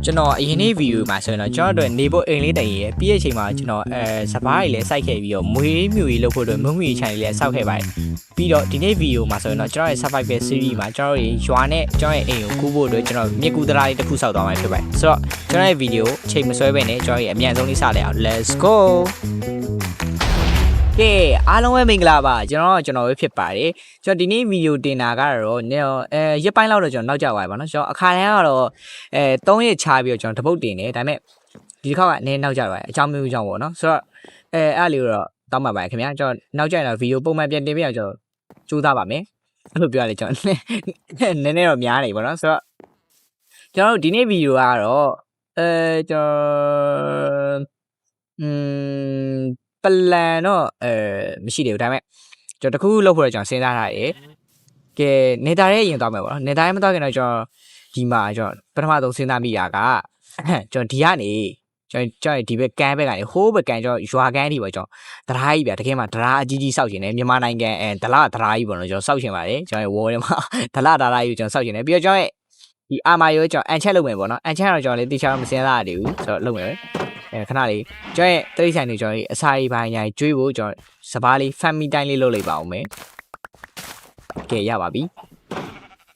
ကျွန်တော်အရင်နေ့ဗီဒီယိုမှာဆိုရင်တော့ကျွန်တော်တို့နေဖို့အိမ်လေးတည်ရပြီးတဲ့အချိန်မှာကျွန်တော်စပားတွေလည်းစိုက်ခဲ့ပြီးတော့မွေးမြူရေးလုပ်ဖို့အတွက်မွေးမြူရေး channel လေးလည်းစောက်ခဲ့ပါတယ်ပြီးတော့ဒီနေ့ဗီဒီယိုမှာဆိုရင်တော့ကျွန်တော်ရဲ့ survival series မှာကျွန်တော်တို့ရွာနဲ့ကျွန်တော်ရဲ့အိမ်ကိုကူးဖို့အတွက်ကျွန်တော်မြေကူတရာလေးတစ်ခုစောက်သွားမှာဖြစ်ပါတယ်ဆိုတော့ကျွန်တော်ရဲ့ဗီဒီယိုချိန်မဆွဲဘဲနဲ့ကျွန်တော်ရဲ့အမြန်ဆုံးလေးစလိုက်အောင် let's go ကဲအားလုံးပဲမင်္ဂလာပါကျွန်တော်ပဲဖြစ်ပါတယ်ကျွန်တော်ဒီနေ့ဗီဒီယိုတင်တာကတော့ရက်ပိုင်းလောက်တော့ကျွန်တော်နောက်ကျသွားပြီပေါ့နော်ကျွန်တော်အခါတိုင်းကတော့3ရက်ချပြီးတော့ကျွန်တော်တပုတ်တင်တယ်ဒါပေမဲ့ဒီတစ်ခါကနည်းနောက်ကျသွားတယ်အကြောင်းမျိုးကြောင့်ပေါ့နော်ဆိုတော့အဲ့လေးတော့တောင်းပါပါတယ်ခင်ဗျာကျွန်တော်နောက်ကျရင်တော့ဗီဒီယိုပုံမှန်ပြန်တင်ပြအောင်ကျွန်တော်ကြိုးစားပါမယ်အဲ့လိုပြောရလေကျွန်တော်နည်းနည်းတော့များနေပေါ့နော်ဆိုတော့ကျွန်တော်ဒီနေ့ဗီဒီယိုကတော့ကျွန်တော်ပလန်တော့မရှိသေးဘူးဒါပေမဲ့ကျွန်တော်တခုလုပ်ဖို့ကျွန်တော်စဉ်းစားထားတယ်ကဲနေတာရဲ့ရင်သွားမယ်ပေါ့နော်နေတာရဲ့မသွားခင်တော့ကျွန်တော်ဒီမှာကျွန်တော်ပထမဆုံးစဉ်းစားမိတာကကျွန်တော်ဒီကနေကျွန်တော်ဒီဘက်ကန်းဘက်ကနေဟိုးဘက်ကန်းကျွန်တော်ရွာကန်းဒီပေါ့ကျွန်တော်တရားကြီးဗျာတကယ်မှတရားအကြီးကြီးစောက်ရှင်တယ်မြန်မာနိုင်ငံဒလတရားကြီးပေါ့နော်ကျွန်တော်စောက်ရှင်ပါတယ်ကျွန်တော်ဝေါ်ထဲမှာဒလတရားကြီးကိုကျွန်တော်စောက်ရှင်တယ်ပြီးတော့ကျွန်တော်ရဲ့ဒီအာမာရိုးကျွန်တော်အန်ချက်လုပ်မယ်ပေါ့နော်အန်ချက်တော့ကျွန်တော်လည်းတေချာတော့မစဉ်းစားရသေးဘူးဆိုတော့လုပ်မယ်ခဏလေးကျွန်တော်ရဲ့တိရစ္ဆာန်တွေကျွန်တော်အစာရီပိုင်းညာကျွေးဖို့ကျွန်တော်စပားလေး family time လေးလုပ်လိုက်ပါအောင်မယ်ကဲရပါပြီ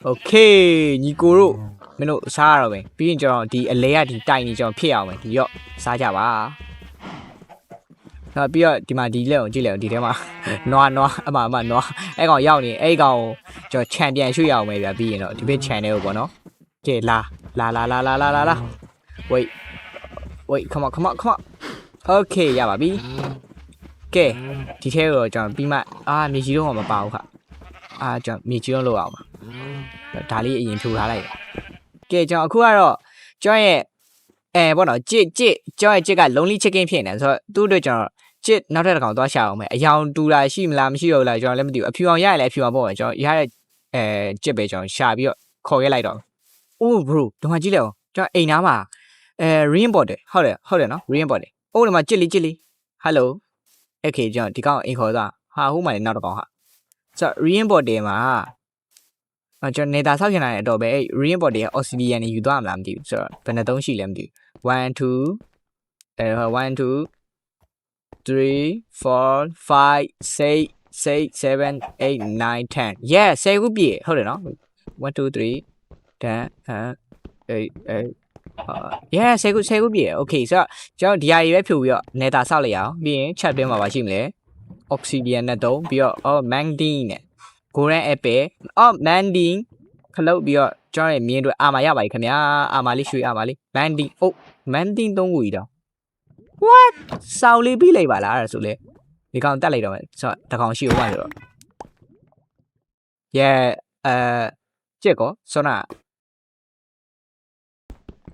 okay ညီကိုတို့မင်းတို့စားရတော့မယ်ပြီးရင်ကျွန်တော်ဒီအလဲကဒီတိုင်နေကျွန်တော်ဖြစ်အောင်မယ်ဒီရော့စားကြပါနောက်ပြီးတော့ဒီမှာဒီလက်ကိုကြည့်လိုက်အောင်ဒီထဲမှာနွားအမနွားအဲ့ကောင်ရောက်နေအဲ့ကောင်ကျွန်တော်ချန်ပီယံရွှေ့ရအောင်မယ်ဗျာပြီးရင်တော့ဒီဘက် channel ကိုပေါ့နော်ကဲလာ wait come on okay ရပါပြီကဲဒီထဲကိုကျွန်တော်ပြီးမှမြေကြီးတော့မပါဘူးခကျွန်တော်မြေကြီးတော့လောက်အောင်ပါဒါလေးအရင်ထိုးထားလိုက်ကဲကျွန်တော်အခုကတော့ကျွန်တော်ရဲ့ပေါ့နော်ကြစ်ကျွန်တော်ရဲ့ကြစ်က lonely chicken ဖြစ်နေဆိုတော့သူ့အတွက်ကျွန်တော်ကြစ်နောက်ထပ်တစ်ကောင်သွားရှာအောင်မယ်အယောင်တူတာရှိမလားမရှိတော့ဘူးလားကျွန်တော်လည်းမသိဘူးအဖြူအောင်ရရလဲအဖြူအောင်ပေါ့ကျွန်တော်ရတဲ့ကြစ်ပဲကျွန်တော်ရှာပြီးတော့ခေါ်ခဲ့လိုက်တော့ oh bro ဒီမှာကြည့်လိုက်အောင်ကျွန်တော်အိမ်သားမှာreinboard ဟုတ်တယ်နော် reinboard အိုးဒီမှာကြစ်လေး hello okay ကျွန်တော်ဒီကောင်အိမ်ခေါ်သွားဟာဟိုမှာလည်းနောက်တစ်ကောင်ဟာဆိုတော့ reinboard မှာကျွန်တော်နေတာဆောက်ချင်တာလည်းတော့ပဲအဲ့ reinboard ရဲ့ obsidian နေယူသွားမလားမသိဘူးဆိုတော့ဘယ်နှသုံးရှိလဲမသိဘူး1 2 3 4 5 6 7 8 9 10 yeah 10ခုပြည့်ဟုတ်တယ်နော်1 2 3 10 yeah 10ခုပြည့် okay ဆိုတော့ကျွန်တော်ဒီဟာကြီးပဲဖြုတ်ပြီးတော့နေတာဆောက်လိုက်ရအောင်ပြီးရင် chat တွင်းမှာပါရှိမလဲ obsidian နဲ့တုံးပြီးတော့mangding နဲ့ golden apple mangding ခလုတ်ပြီးတော့ကျွန်တော်ရဲ့မြင်းတွေအာမာရပါပြီခင်ဗျာအာမာလေးရွှေအာမာလေး mangding 3ခုကြီးတော့ what စောက်လေးပြီးလိုက်ပါလားအဲ့ဒါဆိုလေဒီကောင်တက်လိုက်တော့မယ်ဆိုတော့တကောင်ရှိဦးပါဆိုတော့ yeah ကြက်ကောဆောနာ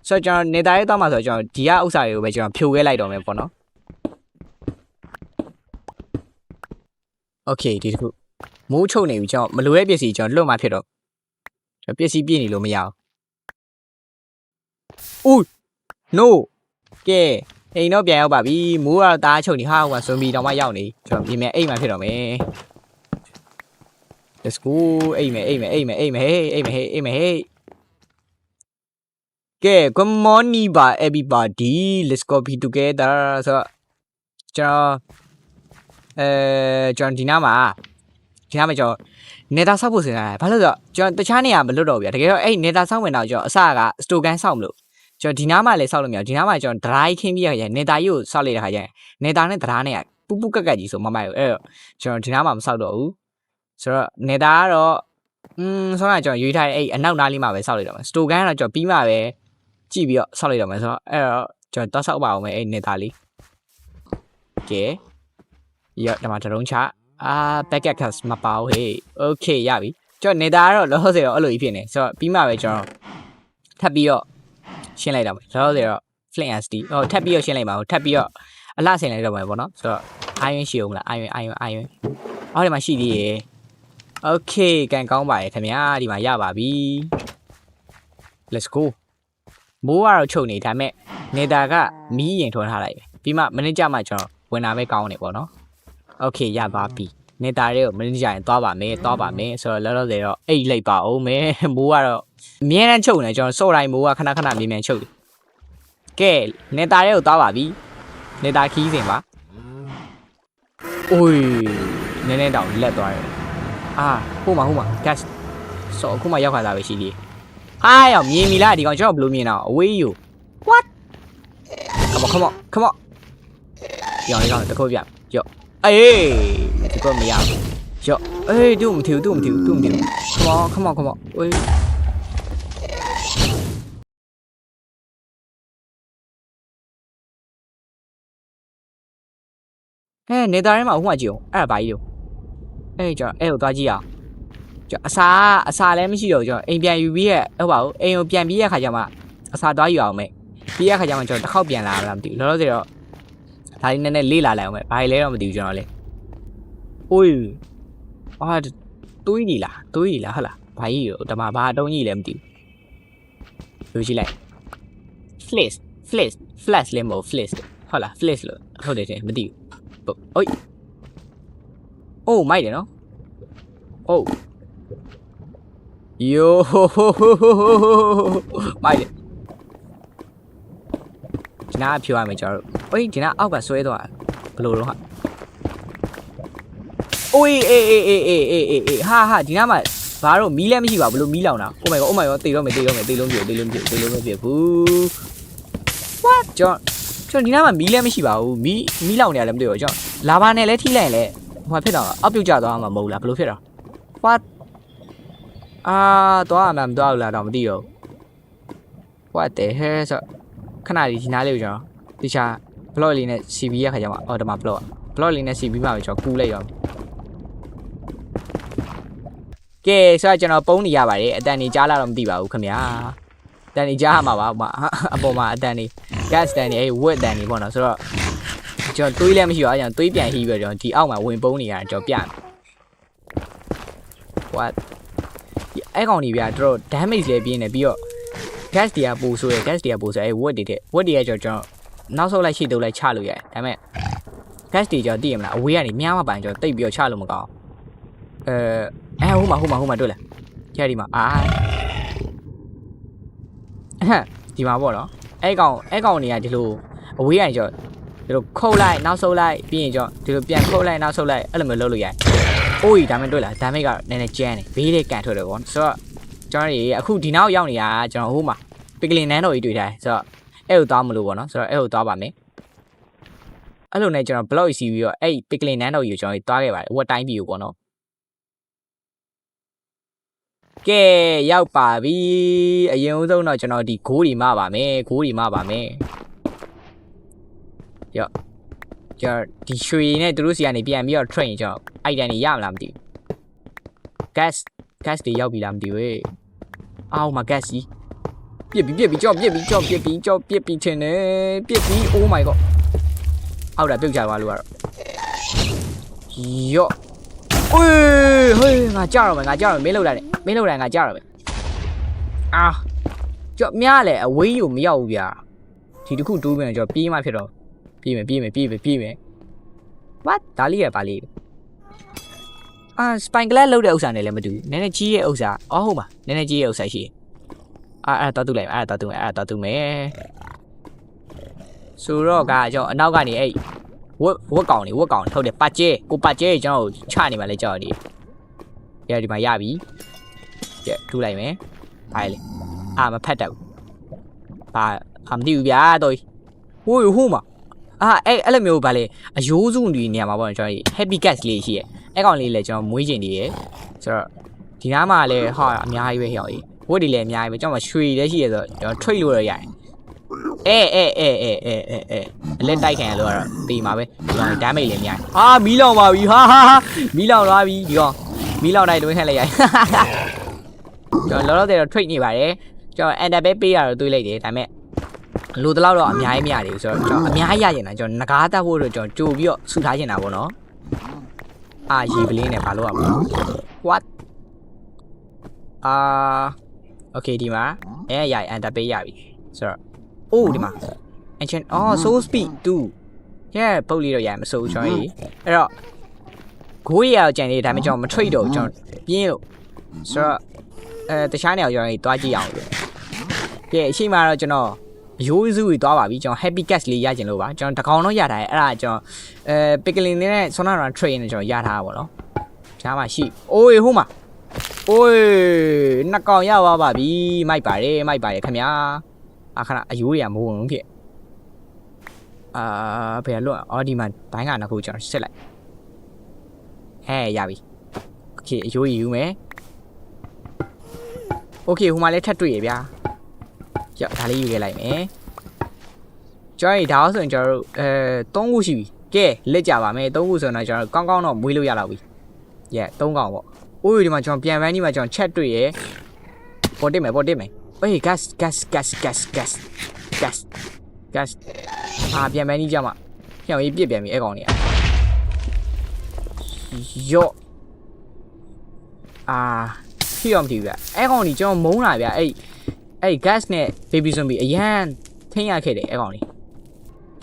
ဆိုတော့ကျွန်တော်နေတာရေးတော့မှာဆိုတော့ကျွန်တော်ဒီကဥစ္စာတွေကိုပဲကျွန်တော်ဖြိုခဲ့လိုက်တော့မယ်ပေါ့နော် okay ဒီတစ်ခုမိုးချုပ်နေပြီကျွန်တော်မလိုတဲ့ပစ္စည်းကျွန်တော်လွတ်မှဖြစ်တော့ကျွန်တော်ပစ္စည်းပြည့်နေလို့မရဘူး no ကဲအိမ်တော့ပြန်ရောက်ပါပြီမိုးကတော့တားချုပ်နေဟာဟိုကဆွန်ဘီတောင်မှရောက်နေကျွန်တော်ပြင်မယ်အိမ်မှဖြစ်တော့မယ် let's go အိမ်မယ် ကဲ good morning ပါ everybody let's go be together ဆိုတော့ကျွန်တော်ဒီနားမှာကျွန်တော်နေတာဆောက်ဖို့စဉ်းစားတယ်ဘာလို့လဲဆိုတော့ကျွန်တော်တခြားနေရာမလွတ်တော့ဘူးဗျာတကယ်တော့အဲ့နေတာဆောက်ဝင်တော့ကျွန်တော်အစကစတိုကန်ဆောက်မလို့ကျွန်တော်ဒီနားမှာလည်းဆောက်လို့မရဘူးဒီနားမှာကျွန်တော်ဒရိုင်းခင်းပြီးရနေတာကြီးကိုဆောက်လိုက်တဲ့ခါကျရင်နေတာနဲ့ဒရာနဲ့ပူပူကက်ကက်ကြီးဆိုမမိုက်ဘူးအဲ့တော့ကျွန်တော်ဒီနားမှာမဆောက်တော့ဘူးဆိုတော့နေတာကတော့ဆောင်းကကျွန်တော်ရွေးထားတဲ့အဲ့အနောက်နားလေးမှာပဲဆောက်လိုက်တော့မယ်စတိုကန်ကတော့ကျွန်တော်ပြီးမှပဲကြည့်ပြီးတော့ဆောက်လိုက်တော့မယ်ဆိုတော့အဲ့တော့ကျွန်တော်တောက်ဆောက်ပါအောင်မယ်အဲ့နေတာလေးကဲရဒီမှာတရုံးချpacket cast မပါဘူးဟေး okay ရပြီကျွန်တော်နေတာကတော့လောဆယ်တော့အဲ့လိုကြီးဖြစ်နေဆိုတော့ပြီးမှပဲကျွန်တော်ထပ်ပြီးတော့ရှင်းလိုက်တော့မယ်လောဆယ်တော့ flint and steel ထပ်ပြီးတော့ရှင်းလိုက်ပါဦးထပ်ပြီးတော့အလှဆင်လိုက်တော့မယ်ပေါ့နော်ဆိုတော့ iron ရှိအောင်လား iron အော်ဒီမှာရှိသေးရဲ့ okay ကန်ကောင်းပါရဲ့ခင်ဗျာဒီမှာရပါပြီ let's go မိုးကတော့ချုပ်နေဒါပေမဲ့နေတာကမီးရင်ထွန်းထားလိုက်ပဲပြီးမှမနေ့ကျမှကျွန်တော်ဝင်လာပဲကောင်းနေပေါ့နော် okay ရပါပြီနေတာတွေကိုမနေ့ကျရင်သွားပါမယ်ဆိုတော့လောလောဆယ်တော့အိတ်လိုက်ပါအောင်မယ်မိုးကတော့အမြဲတမ်းချုပ်နေကျွန်တော်စော့တိုင်းမိုးကခဏမြန်ချုပ်တယ် ကဲနေတာတွေကိုသွားပါပြီနေတာခီးစင်ပါအိုးနည်းနည်းတောင်လက်သွားတယ်အာဟုတ်မှာ gas ဆောအခုမှရောက်ခါသားပဲရှိသေးဟာရောက်မြင်ပြီလားဒီကောင်ကျွန်တော်ဘယ်လိုမြင်တော့အဝေးယူ what come on ရောင်းလေးကောင်တခုတ်ပြရော့အေးဒီကောင်မရဘူးရော့အေးတူမထီဘူး come on ဝေးနေတာထဲမှာအခုမှကြည့်အောင်အဲ့ဒါဘာကြီးလို့အဲ့ကျွန်တော်အဲ့ကိုသွားကြည့်အောင်ကျွန်တော်အစာလည်းမရှိတော့ကျွန်တော်အိမ်ပြန်ယူပြီးရဲ့ဟုတ်ပါဘူးအိမ်ကိုပြန်ပြီးရခါကျမှအစာသွားယူအောင်မယ်ပြီးရခါကျမှကျွန်တော်တစ်ခေါက်ပြန်လာမလားမသိဘူးလောလောဆယ်တော့ဒါလေးနည်းနည်းလေးလာလိုက်အောင်မယ်ဘာလဲတော့မသိဘူးကျွန်တော်လေအိုးအာတွေးကြီးလားဟုတ်လားဘာကြီးရောတမဘာအတုံးကြီးလည်းမသိဘူးလူရှိလိုက် flash လည်းမဟုတ် flash ဟုတ်လား flash လို့ဟုတ်တယ်မသိဘူးအိုးအိုးမိုက်တယ်နော်အိုးယိုမိုက်တယ်ဒီနာဖြိုရမယ်ကျွန်တော်တို့အိုးဒီနာအောက်ကဆွဲသွားဘယ်လိုတော့ဟာအိုးအေးဟာဒီနာမှာဘာတော့မီးလည်းမရှိပါဘူးဘယ်လိုမီးလောင်တာ oh my god တေတော့မယ်တေလုံးပြဘူး what ကျွန်တော်ဒီနားမှာမီးလည်းမရှိပါဘူးမီးလောင်နေရလည်းမသိဘူးကျွန်တော်လာဘာနဲ့လည်းထိလိုက်ရင်လည်းဟိုဖြစ်တော့အောက်ပြုတ်ကျသွားမှာမဟုတ်လားဘယ်လိုဖြစ်တော့ what သွားမှမသွားဘူးလားတော့မသိတော့ what the hell ဆိုခဏလေးဒီနားလေးကိုကျွန်တော်တခြား block လေးနဲ့ CB ရခါကျမှဒီမှာ block လေးနဲ့ CB မှာပဲကျွန်တော်ကူးလိုက်ရောကဲဆိုတော့ကျွန်တော်ပုံးနေရပါတယ်အတန်နေကြားလာတော့မသိပါဘူးခင်ဗျာအတန်နေကြားရမှာပါအပေါ်မှာအတန်နေ gas တန်နေဝက်တန်နေပေါ့နော်ဆိုတော့ကျွန်တော်တွေးလည်းမရှိပါဘူးကျွန်တော်တွေးပြန်ဟီးပြီးတော့ကျွန်တော်ဒီအောက်မှာဝင်ပုံးနေရတယ်ကျွန်တော်ပြမယ် what အဲ့ကောင်ကြီးဗျာတော်တော် damage လည်းပြင်းနေပြီးတော့ gas တွေကပိုဆိုရယ် gas တွေကပိုဆိုရယ်ဝက်တွေတဲ့ဝက်တွေကကျွန်တော်နောက်ဆုတ်လိုက်ရှေ့တုပ်လိုက်ချလို့ရတယ်ဒါပေမဲ့ gas တွေကျွန်တော်သိရမလားအဝေးကနေမြားမပိုင်ကျွန်တော်တိတ်ပြီးတော့ချလို့မကောင်းဟိုမှာတွေ့လားကြည့်ဒီမှာဒီမှာပေါ့နော်အဲ့ကောင်တွေကဒီလိုအဝေးကနေကျွန်တော်ဒီလိုခုတ်လိုက်နောက်ဆုတ်လိုက်ပြီးရင်ကျွန်တော်ဒီလိုပြန်ခုတ်လိုက်နောက်ဆုတ်လိုက်အဲ့လိုမျိုးလုပ်လို့ရတယ်အိုးဒါမှတွေ့လားဒါမိတ်ကနည်းနည်းကျန်းတယ်ဘေးလေးကန်ထွက်တယ်ပေါ့ဆိုတော့ကျွန်တော်တွေအခုဒီနောက်ရောက်နေတာကျွန်တော်ဟိုမှာပီကလင်နန်းတော်ကြီးတွေ့ထားတယ်ဆိုတော့အဲ့ကိုသွားမလို့ပေါ့နော်ဆိုတော့အဲ့ကိုသွားပါမယ်အဲ့လိုနဲ့ကျွန်တော် blog စီပြီးတော့အဲ့ပီကလင်နန်းတော်ကြီးကိုကျွန်တော်သွားခဲ့ပါတယ်ဝက်တိုင်းပြည်ကိုပေါ့နော်ကဲရောက်ပါပြီအရင်ဦးဆုံးတော့ကျွန်တော်ဒီဂိုးတွေမှပါမယ်ရော့ကျွန်တော်ဒီရွှေနဲ့သူတို့စီကနေပြန်ပြီးတော့ train ကျွန်တော်အိုက်တန်တွေရမလားမသိဘူး gas တွေရောက်ပြီလားမသိဘူးအော်မှာ gas ကြီးပြစ်ပြီးကြောက်ပြစ်ပြီးထင်တယ်ပြစ်ပြီး oh my god အောက်တာပြုတ်ချသွားလို့ကတော့ရော့ဟေးငါကြောက်ရမယ်မင်းလောက်တာငါကြောက်ရမယ်ကြောက်များလေအဝေးကိုမရောက်ဘူးဗျာဒီတစ်ခုတိုးပြန်ကြောက်ပြေးမှဖြစ်တော့ပြေးမယ် what ဒါလေးရပါလေးspine glass လောက်တဲ့ဥစ္စာနဲ့လည်းမတူဘူးနည်းနည်းကြီးရဲ့ဥစ္စာဟုတ်ပါနည်းနည်းကြီးရဲ့ဥစ္စာရှိအဲ့တော့တူလိုက်အဲ့တော့တူမယ်ဆိုတော့ကကျွန်တော်အနောက်ကနေအဲ့ဝက်ကောင်ထုတ်တယ်ပါကျဲကျွန်တော်ချနေမှလဲကြောက်တယ်ဒီမှာရပြီကြက်ထူလိုက်မယ်ဘာလဲမဖတ်တတ်ဘူးဘာမသိဘူးဗျာတော့ဟိုမှာအဲ့လိုမျိုးဗာလေအယိုးစုတွေနေရာမှာပေါ့ကျွန်တော် happy gas လေးရှိရဲ့အဲ့ကောင်လေးလည်းကျွန်တော်မွေးကျင်နေရယ်ဆိုတော့ဒီနားမှာလည်းဟာအများကြီးပဲဟော်ကြီးဝက်တွေလည်းအများကြီးပဲကျွန်တော်ရွှေလည်းရှိရဆိုတော့ကျွန်တော် trade လို့ရရတယ်အလက်တိုက်ခံရလို့ကတော့တေးမှာပဲဒီကောင် damage လည်းအများကြီးမီးလောင်ပါပြီဟာမီးလောင်သွားပြီဒီကောင်မီးလောင်တိုင်းတွင်းခက်လိုက်ရကျွန်တော်လောလောဆယ်တော့ trade နေပါတယ်ကျွန်တော် enter ပဲပေးရတော့တွေးလိုက်တယ်ဒါပေမဲ့လိုတလောက်တော့အများကြီးမရသေးဘူးဆိုတော့ကျွန်တော်အများကြီးရကျင်တာကျွန်တော်ငကားတက်ဖို့တော့ကျွန်တော်ကြိုပြီးတော့ဆူထားကျင်တာပေါ့နော်ရေပလင်းနဲ့ဘာလို့ရမလဲ what okay ဒီမှာရ enter ပေးရပြီဆိုတော့ဒီမှာ ancient soul speed 2ပုတ်လေးတော့ရမစိုးကျွန်တော်ကြီးအဲ့တော့ဂိုးရကြံနေဒါပေမဲ့ကျွန်တော်မ trade တော့ကျွန်တော်ပြင်းလို့ဆိုတော့တခြားနေရာကျွန်တော်ကြီးတွားကြည့်အောင်လို့ကဲအရှိမတော့ကျွန်တော် ရိုးစုကြီးသွားပါပြီကျွန်တော် happy gas လေးရကျင်လို့ပါကျွန်တော်တကောင်တော့ရထားတယ်အဲ့ဒါကျွန်တော်pickling နဲ့ဆွမ်းနာ train နဲ့ကျွန်တော်ရထားတာပေါ့နော်ဖြားမှာရှိအိုးဟိုမှာအိုးနှစ်ကောင်ရပါပါပြီမိုက်ပါတယ်ခင်ဗျာအခဏအယိုးတွေကမဝင်ဘူးဖြစ်ဘယ်လွတ်အော်ဒီမှာဘိုင်းကနှစ်ခုကျွန်တော်စစ်လိုက်ဟဲ့ရပြီโอเคအယိုးယူမယ်โอเคဟိုမှာလည်းထပ်တွေ့ရဗျာကြောက်ဒါလေးယူခဲ့လိုက်မယ်ကျွန်တော်ဒါဆိုရင်ကျွန်တော်တို့3ခုရှိပြီကဲလက်ကြပါမယ်3ခုဆိုတော့ကျွန်တော်ကောင်းကောင်းတော့မွေးလို့ရတော့ပြီ3ကောင်ပေါ့အိုးဒီမှာကျွန်တော်ပြန်ပန်းဒီမှာကျွန်တော်ချက်တွေ့ရပေါ်တက်မယ်အေး gas ပြန်ပန်းဒီကြမှာညောင်ရေးပြစ်ပြန်ပြီအဲ့ကောင်တွေကယော့ဖြစ်အောင်မကြည့်ဗျအဲ့ကောင်ကြီးကျွန်တော်မုန်းလာဗျအဲ့ gas နဲ့ baby zombie အရန်ထိန်းရခဲ့တယ်အဲ့ကောင်ကြီး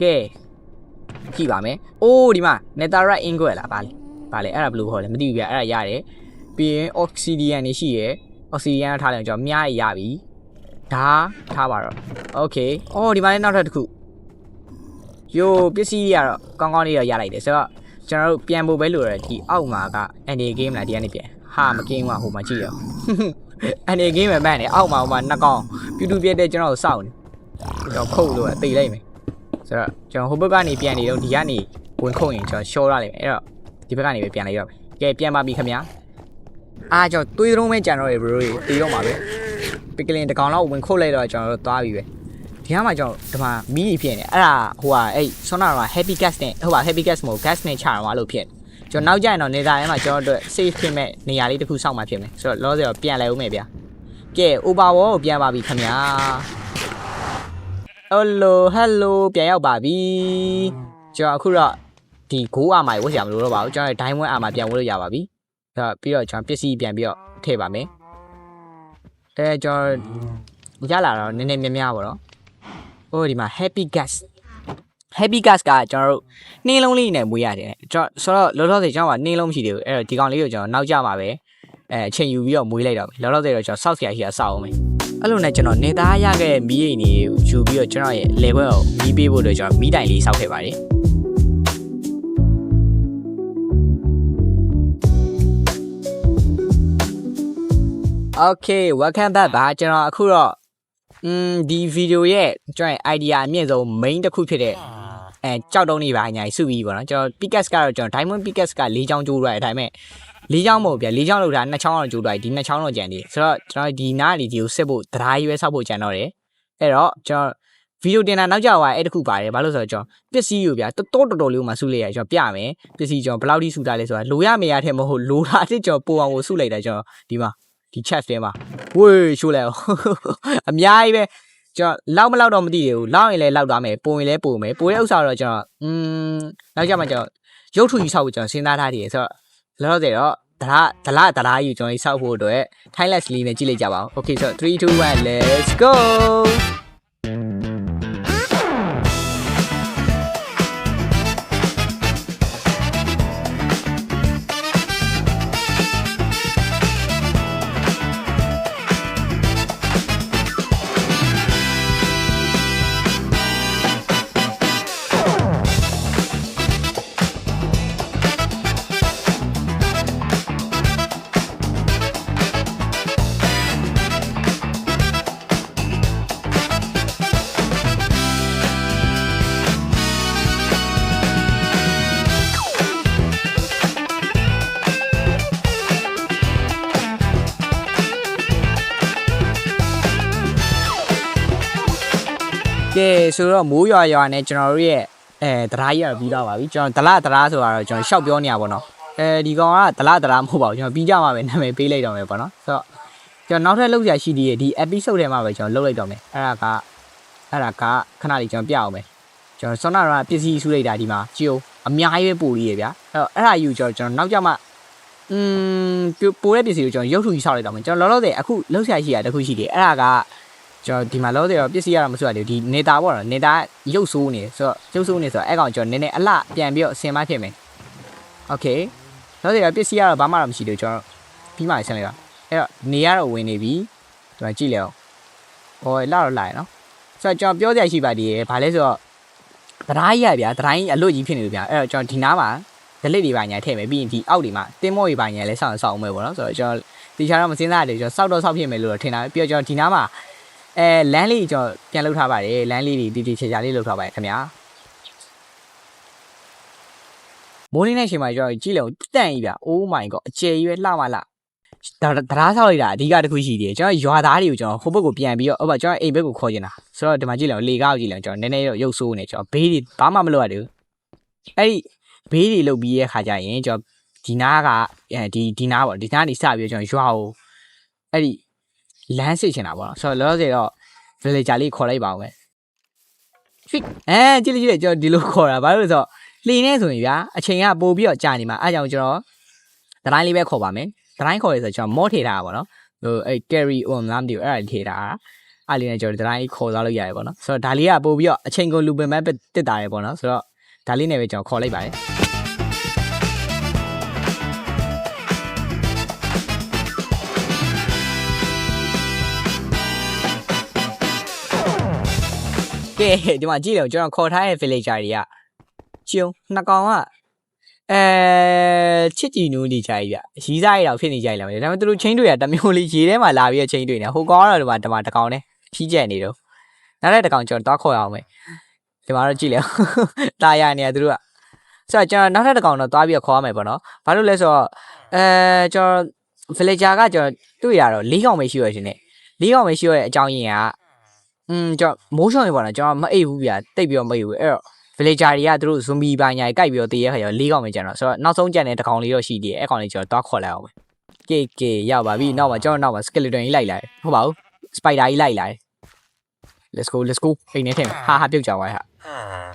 ကဲကြည့်ပါမယ်အိုးဒီမှာ netherite ingot လားဗာလေအဲ့ဒါဘယ်လိုခေါ်လဲမသိဘူးဗျအဲ့ဒါရတယ်ပြီးရင် obsidian နေရှိရယ် obsidian ထားလိုက်ကျွန်တော်မြားရပြီဒါထားပါတော့ okay အော်ဒီမှာလည်းနောက်ထပ်တစ်ခုယိုပစ္စည်းရတော့ကောင်းကောင်းလေးတော့ရလိုက်တယ်ဆိုတော့ကျွန်တော်တို့ပြန်ဖို့ပဲလို့ရတယ်ဒီအောက်မှာက NA game လားဒီကနေပြန်ဟာမကင်းဘူးဟိုမှာကြည့်ရအောင် NA game ပဲမှန်းနေအောက်မှာဟိုမှာနှစ်ကောင်ပြူပြက်တဲ့ကျွန်တော်စောင့်နေကျွန်တော်ခုတ်လို့တိတ်လိုက်မယ်ဆိုတော့ကျွန်တော်ဟိုဘက်ကနေပြန်နေတော့ဒီကနေဝင်ခုတ်ရင်ကျွန်တော်ရှော့ရလိုက်မယ်အဲ့တော့ဒီဘက်ကနေပဲပြန်လိုက်တော့ကဲပြန်ပါပြီခင်ဗျာကျွန်တော်တွေးတုံးပဲကြံတော့ရေဘရိုတွေတီးတော့မှာပဲပစ်ကလင်တကောင်လောက်ဝင်ခုတ်လိုက်တော့ကျွန်တော်တို့သွားပြီပဲဒီကမှကျွန်တော်ဒီမှာမီးဖြစ်နေအဲ့ဒါဟိုဟာအဲ့ဆွမ်းနာတော့ happy gas နဲ့ဟိုပါ happy gas မဟုတ် gas နဲ့ချတော့လို့ဖြစ်ကျွန်တော်နောက်ကျရင်တော့နေသားထဲမှာကျွန်တော်တို့ safe ဖြစ်မဲ့နေရာလေးတစ်ခုစောင့်မှဖြစ်မယ်ဆိုတော့လောဆယ်တော့ပြန်လဲဦးမယ်ဗျာကဲ overwall ကိုပြန်ပါပြီခင်ဗျာ hello ပြန်ရောက်ပါပြီကျွန်တော်အခုတော့ဒီ go armor ဝတ်ရမလို့တော့ပါဘူးကျွန်တော် diamond armor ပြန်ဝတ်လို့ရပါပြီဒါပြီးတော့ကျွန်တော်ပစ္စည်းပြန်ပြီးတော့ထည့်ပါမယ်ကျွန်တော်ရလာတော့နည်းနည်းများပါတော့ဟိုဒီမှာ happy gas ကကျွန်တော်တို့နှင်းလုံးလေးနဲ့မွေးရတယ်ကျွန်တော်ဆိုတော့လောလောဆယ်ကျွန်တော်ကနှင်းလုံးမရှိသေးဘူးအဲ့တော့ဒီကောင်လေးကိုကျွန်တော်နောက်ကျမှာပဲအချိန်ယူပြီးတော့မွေးလိုက်တော့လောလောဆယ်တော့ကျွန်တော်စောက်ဆရာကြီးကစောက်အောင်မယ်အဲ့လိုနဲ့ကျွန်တော်နေသားရခဲ့တဲ့မီးအိမ်တွေယူပြီးတော့ကျွန်တော်ရဲ့ level ကိုမီးပေးဖို့အတွက်ကျွန်တော်မီးတိုင်လေးစောက်ခဲ့ပါတယ် Okay welcome back ပါကျွန်တော်အခုတော့ဒီဗီဒီယိုရဲ့ကျွန်တော် idea အမြင့်ဆုံး main တစ်ခုဖြစ်တဲ့ကြောက်တုံးနေပါညာစုပြီးပေါ့နော်ကျွန်တော် pickaxe ကတော့ကျွန်တော် diamond pickaxe က၄ချောင်းကျိုးရတယ်ဒါပေမဲ့၄ချောင်းမဟုတ်ဗျ၄ချောင်းလောက်တာ2ချောင်းတော့ကျိုးရတယ်ဒီ2ချောင်းတော့ကျန်သေးဆိုတော့ကျွန်တော်ဒီနားလီဒီကိုစစ်ဖို့တရားရွေးဆောက်ဖို့ကျန်တော့တယ်အဲ့တော့ကျွန်တော်ဗီဒီယိုတင်တာနောက်ကျသွားအဲ့တခုပါတယ်ဘာလို့ဆိုတော့ကျွန်တော်ပစ္စည်းကိုဗျတော်တော်လေးမှစုလိုက်ရကျွန်တော်ပြမယ်ပစ္စည်းကျွန်တော်ဘယ်လောက်ထိစုထားလဲဆိုတာလိုရမရတဲ့မဟုတ်လိုတာအစ်ကျွန်တော်ပိုအောင်ကိုစုလိုက်တာကျွန်တော်ဒီမှာဒီ chat ထဲမှာဝေးရှိုးလိုက်အောင်အများကြီးပဲကျွန်တော်လောက်မလောက်တော့မသိသေးဘူးလောက်ရင်လည်းလောက်သွားမယ်ပုံရင်လည်းပုံမယ်ပိုတဲ့ဥစ္စာတော့ကျွန်တော်နောက်ကြမှာကျွန်တော်ရုပ်ထုကြီးဆောက်ဖို့ကျွန်တော်စဉ်းစားထားတယ်ဆိုတော့လောလောဆယ်တော့ဒလားယူကျွန်တော်ဆောက်ဖို့အတွက် timeless လေးနဲ့ကြည့်လိုက်ကြပါဦး Okay so 3 2 1 let's goကဲဆိုတော့မိုးရွာနဲ့ကျွန်တော်တို့ရဲ့တရားကြီးရပြီးတော့ပါပြီကျွန်တော်ဒလားဆိုတာတော့ကျွန်တော်ရှောက်ပြောနေရပါတော့ဒီကောင်ကဒလားမဟုတ်ပါဘူးကျွန်တော်ပြီးကြမှာပဲနာမည်ပေးလိုက်တော့မယ်ပေါ့နော်ဆိုတော့ကျွန်တော်နောက်ထပ်လုပ်ရရှိသေးရဲ့ဒီ episode ထဲမှာပဲကျွန်တော်လုပ်လိုက်တော့မယ်အဲ့ဒါကခဏလေးကျွန်တော်ပြအောင်မယ်ကျွန်တော်စောနာတော့ပစ္စည်းစုလိုက်တာဒီမှာကြည့်အောင်အများကြီးပဲပို့လေးရဗျာအဲ့ဒါယူကျွန်တော်နောက်ကြမှာပို့တဲ့ပစ္စည်းကိုကျွန်တော်ရုပ်ထုကြီးဆောက်လိုက်တော့မယ်ကျွန်တော်လောလောဆယ်အခုလုပ်ရရှိရတခုရှိတယ်အဲ့ဒါကကျွန်တော်ဒီမှာလောဆယ်တော့ပစ္စည်းရတာမဆိုရသေးဘူးဒီနေတာပေါ့နော်နေတာရုပ်ဆိုးနေဆိုတော့အဲ့ကောင်ကျွန်တော်နည်းနည်းအလှပြန်ပြီးတော့အစင်မဖြစ်မယ်โอเคလောဆယ်တော့ပစ္စည်းရတော့ဘာမှတော့မရှိသေးဘူးကျွန်တော်ပြီးမှဆက်လိုက်ပါအဲ့တော့နေရတော့ဝင်နေပြီဒီမှာကြည့်လိုက်အောင်ဟောလာတော့လာရနော် ဆိုတော့ကျွန်တော်ပြောစရာရှိပါသေးတယ်ဘာလဲဆိုတော့တိုင်းရဗျာတိုင်းအလွတ်ကြီးဖြစ်နေလို့ဗျာအဲ့တော့ကျွန်တော်ဒီနားမှာဒလစ်တွေပါညာထည့်မယ်ပြီးရင်ဒီအောက်တွေမှာတင်းမောတွေပါညာလဲစောင့်အောင်မယ်ပေါ့နော်ဆိုတော့ကျွန်တော်ဒီချာတော့မစင်းစားရတယ်ကျွန်တော်စောက်တော့စောက်ဖြစ်မယ်လို့တော့ထင်တာပြီးတော့ကျွန်တော်ဒီနားမှာလမ်းလေးကျွန်တော်ပြန်လုပ်ထားပါတယ်လမ်းလေးတွေတီချာလေးလုပ်ထားပါတယ်ခင်ဗျာမိုးနေတဲ့ချိန်မှာကျွန်တော်ကြည့်လို့တန့်ကြီးဗျာ Oh my god အကျယ်ကြီးပဲလှမလားတရားဆောက်လိုက်တာအဓိကတစ်ခုရှိသေးတယ်ကျွန်တော်ရွာသားတွေကိုကျွန်တော်ဟိုဘက်ကိုပြန်ပြီးတော့ဟုတ်ပါကျွန်တော်အိမ်ဘက်ကိုခေါ်ချင်တာဆိုတော့ဒီမှာကြည့်လို့လေကားကိုကြည့်လို့ကျွန်တော်နည်းနည်းတော့ရုပ်ဆိုးနေကျွန်တော်ဘေးတွေဘာမှမလုပ်ရသေးဘူးအဲ့ဒီဘေးတွေလုတ်ပြီးရဲ့ခါကျရင်ကျွန်တော်ဒီနားကဒီနားပေါ့ဒီနားနေစပြီးတော့ကျွန်တော်ရွာကိုအဲ့ဒီလမ်းစစ်ချင်တာပေါ့နော်ဆိုတော့လောလောဆယ်တော့ villager လေးခေါ်လိုက်ပါဦးမယ်ကြည့်လိုက်ကျွန်တော်ဒီလိုခေါ်တာဘာလို့လဲဆိုတော့လှိနေဆိုရင်ဗျာအချိန်ကပို့ပြီးတော့ကြာနေမှာအဲ့ကြောင့်ကျွန်တော်တိုင်းလေးပဲခေါ်ပါမယ်တိုင်းခေါ်ရဆိုကျွန်တော်မော့ထေထားတာပေါ့နော်ဟိုအဲ့ carry on လားမသိဘူးအဲ့ဒါထေထားတာအဲ့လေးနဲ့ကျွန်တော်တိုင်းခေါ်သွားလို့ရတယ်ပေါ့နော်ဆိုတော့ဒါလေးကပို့ပြီးတော့အချိန်ကုန်လူပင်မဲ့တက်တာရယ်ပေါ့နော်ဆိုတော့ဒါလေးနဲ့ပဲကျွန်တော်ခေါ်လိုက်ပါတယ်ကဲဒီမှာကြည့်တယ်ကျွန်တော်ခေါ်ထားတဲ့ villager တွေကကျုံနှစ်ကောင်ကချစ်ကြည်နူးနေကြပြီဗျရီးစားရတော့ဖြစ်နေကြလားမသိဒါပေမဲ့သူတို့ချင်းတွေကတမျိုးလေးရေထဲမှာလာပြီးတော့ချင်းတွေနေဟိုကောင်ကတော့ဒီမှာတကောင်နဲ့ဖြီးကျက်နေတော့နောက်တဲ့တကောင်ကျွန်တော်သွားခေါ်ရအောင်မယ်ဒီမှာတော့ကြည့်လေတာရနေရသူတို့ကဆိုတော့ကျွန်တော်နောက်တဲ့တကောင်တော့သွားပြီးတော့ခေါ်ရမယ်ပေါ့နော်ဘာလို့လဲဆိုတော့ကျွန်တော် villager ကကျွန်တော်တွေ့ရတော့၄ကောင်ပဲရှိရရှင်နဲ့၄ကောင်ပဲရှိရတဲ့အကြောင်းရင်းကကျွန်တော်မိုးရှောင်းရေပေါ့နော်ကျွန်တော်မအိပ်ဘူးဗျတိတ်ပြီးတော့မအိပ်ဘူးအဲ့တော့villager တွေကသူတို့ zombie ပိုင်းညာကိုက်ပြီးတော့တည်ရခါကျတော့၄កောင်ပဲကျန်တော့ဆိုတော့နောက်ဆုံးကျန်တဲ့တစ်ကောင်လေးတော့ရှိသေးတယ်အဲ့ကောင်လေးကျွန်တော်သွားခေါ်လိုက်အောင်ပဲကဲရောက်ပါပြီနောက်မှာကျွန်တော်နောက်မှာ skeleton ကြီးလိုက်လာတယ်ဟုတ်ပါဘူး spider ကြီးလိုက်လာတယ် let's go အိမ်ထဲထည့်ဟာပြုတ်ကြသွားဟာ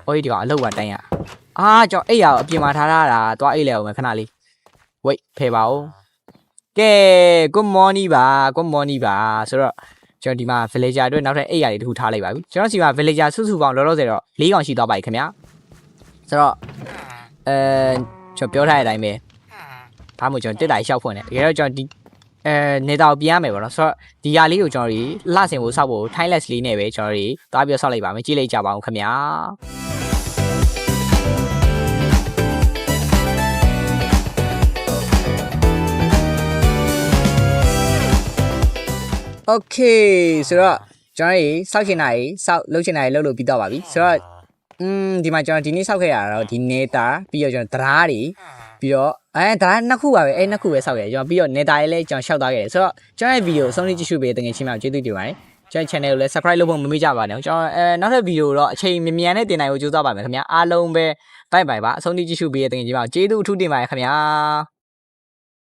ဟိုဒီကောင်အလုပ်ကတိုင်းရကျွန်တော်အိပ်ရအောင်အပြင်မှာထားတာသွားအိပ်လိုက်အောင်မယ်ခဏလေး wait ဖယ်ပါဦးကဲ good morning ပါဆိုတော့ကျွန်တော်ဒီမှာ villager အတွက်နောက်ထပ်အိပ်ရလေးတစ်ခုထားလိုက်ပါပြီကျွန်တော်စီမှာ villager စုစုပေါင်းလောလောဆယ်တော့၄កောင်ရှိသွားပါပြီခင်ဗျာဆိုတော့ကျွန်တော်ပြောထားတဲ့အတိုင်းပဲဘာမှကျွန်တော်တက်တာရှောက်ဖွင့်တယ်တကယ်တော့ကျွန်တော်ဒီနေတာကိုပြန်ရမယ်ပေါ့နော်ဆိုတော့ဒီຢာလေးကိုကျွန်တော်ဒီလှဆင်ဖို့စောက်ဖို့ timeless လေးနဲ့ပဲကျွန်တော်ဒီသွားပြီးတော့စောက်လိုက်ပါမယ်ကြည့်လိုက်ကြပါဦးခင်ဗျာโอเคဆိုတော့ကျွန်တော်စောက်ချင်တာကြီးစောက်လုပ်ချင်တာကြီးလုပ်လို့ပြီးတော့ပါပြီဆိုတော့ဒီမှာကျွန်တော်ဒီနေ့စောက်ခဲ့ရတာတော့ဒီနေတာပြီးတော့ကျွန်တော်တရားတွေပြီးတော့တရားနှစ်ခုပါပဲနှစ်ခုပဲစောက်ခဲ့ကျွန်တော်ပြီးတော့နေတာလေးလည်းကျွန်တော်ရှောက်သွားခဲ့တယ်ဆိုတော့ကျွန်တော်ရဲ့ဗီဒီယိုအဆုံးထိကြည့်ရှုပေးတဲ့တကယ်ချင်းများကျေးဇူးတင်ပါတယ်ကျွန်တော် channel ကိုလည်း subscribe လုပ်ဖို့မမေ့ကြပါနဲ့ကျွန်တော်နောက်ထပ်ဗီဒီယိုတော့အချိန်မြန်နဲ့တင်နိုင်ဖို့ကြိုးစားပါမယ်ခင်ဗျာအားလုံးပဲ bye bye ပါအဆုံးထိကြည့်ရှုပေးတဲ့တကယ်ချင်းများကျေးဇူးအထူးတင်ပါတယ်ခင်ဗျာ